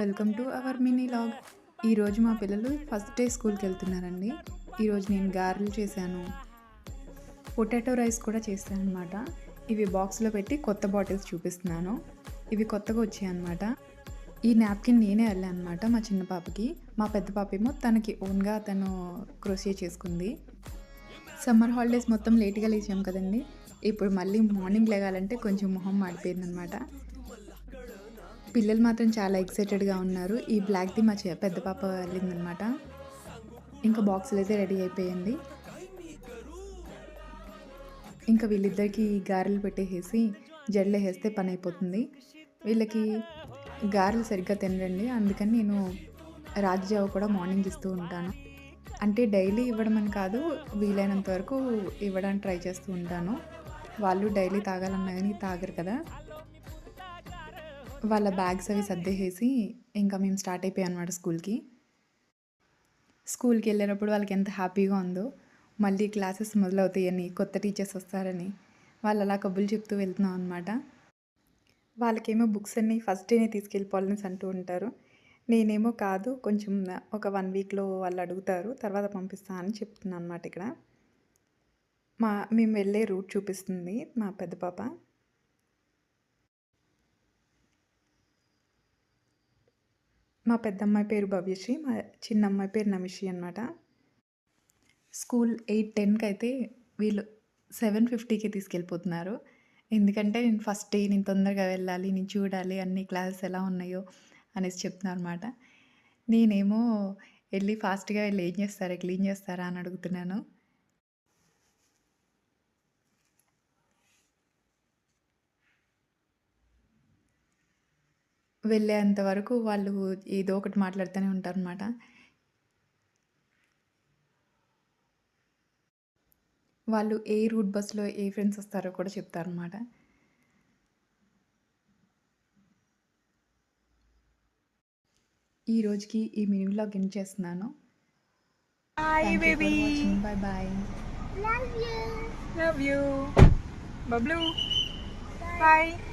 Welcome to our mini log. ఈరోజు మా పిల్లలు ఫస్ట్ డే స్కూల్కి వెళ్తున్నారండి. ఈరోజు నేను గారెలు చేశాను, పొటాటో రైస్ కూడా చేశాను అనమాట. ఇవి బాక్స్లో పెట్టి కొత్త బాటిల్స్ చూపిస్తున్నాను. ఇవి కొత్తగా వచ్చాయి అనమాట. ఈ నాప్కిన్ నేనే వెళ్ళాను అనమాట మా చిన్న పాపకి. మా పెద్ద పాప ఏమో తనకి ఓన్గా తను క్రోషియా చేసుకుంది. సమ్మర్ హాలిడేస్ మొత్తం లేట్గా లేచాం కదండి. ఇప్పుడు మళ్ళీ మార్నింగ్ లేగాలంటే కొంచెం మొహం మాడిపోయిందనమాట. పిల్లలు మాత్రం చాలా ఎక్సైటెడ్గా ఉన్నారు. ఈ బ్లాక్ది మా పెద్ద పాప వెళ్ళిందనమాట. ఇంకా బాక్సులు అయితే రెడీ అయిపోయింది. ఇంకా వీళ్ళిద్దరికి గారెలు పెట్టేసి జడలు వేస్తే పని అయిపోతుంది. వీళ్ళకి గారెలు సరిగ్గా తినరండి, అందుకని నేను రాజ్యావ కూడా మార్నింగ్ ఇస్తూ ఉంటాను. అంటే డైలీ ఇవ్వడం అని కాదు, వీలైనంత వరకు ఇవ్వడానికి ట్రై చేస్తూ ఉంటాను. వాళ్ళు డైలీ తాగాలన్నా కానీ తాగరు కదా. వాళ్ళ బ్యాగ్స్ అవి సర్దేసి ఇంకా మేము స్టార్ట్ అయిపోయాం అనమాట స్కూల్కి వెళ్ళేటప్పుడు వాళ్ళకి ఎంత హ్యాపీగా ఉందో. మళ్ళీ క్లాసెస్ మొదలవుతాయని, కొత్త టీచర్స్ వస్తారని వాళ్ళు అలా కబుర్లు చెప్తూ వెళ్తున్నాం అనమాట. వాళ్ళకేమో బుక్స్ అన్నీ ఫస్ట్ డేనే తీసుకెళ్ళిపోవాలని అంటూ ఉంటారు. నేనేమో కాదు, కొంచెం ఒక 1 వీక్లో వాళ్ళు అడుగుతారు, తర్వాత పంపిస్తా అని చెప్తున్నాను అనమాట. ఇక్కడ మేము వెళ్ళే రూట్ చూపిస్తుంది మా పెద్ద పాప. మా పెద్దమ్మాయి పేరు భవ్యశ్రీ, మా చిన్న అమ్మాయి పేరు నమిషి అనమాట. స్కూల్ 8:10కి అయితే వీళ్ళు 7:50కి తీసుకెళ్ళిపోతున్నారు. ఎందుకంటే నేను ఫస్ట్ డే, నేను తొందరగా వెళ్ళాలి, నేను చూడాలి అన్ని క్లాసెస్ ఎలా ఉన్నాయో అనేసి చెప్తున్నారు అనమాట. నేనేమో వెళ్ళి ఫాస్ట్గా వెళ్ళి ఏం చేస్తారా, క్లీన్ చేస్తారా అని అడుగుతున్నాను. వెళ్ళేంత వరకు వాళ్ళు ఏదో ఒకటి మాట్లాడుతూనే ఉంటారనమాట. వాళ్ళు ఏ రూట్ బస్సులో ఏ ఫ్రెండ్స్ వస్తారో కూడా చెప్తారనమాట. ఈ రోజుకి ఈ మినీ వ్లాగ్ ఎండ్ చేస్తున్నాను. Bye, baby. Bye bye. Love you. Love you. Bablu. Bye.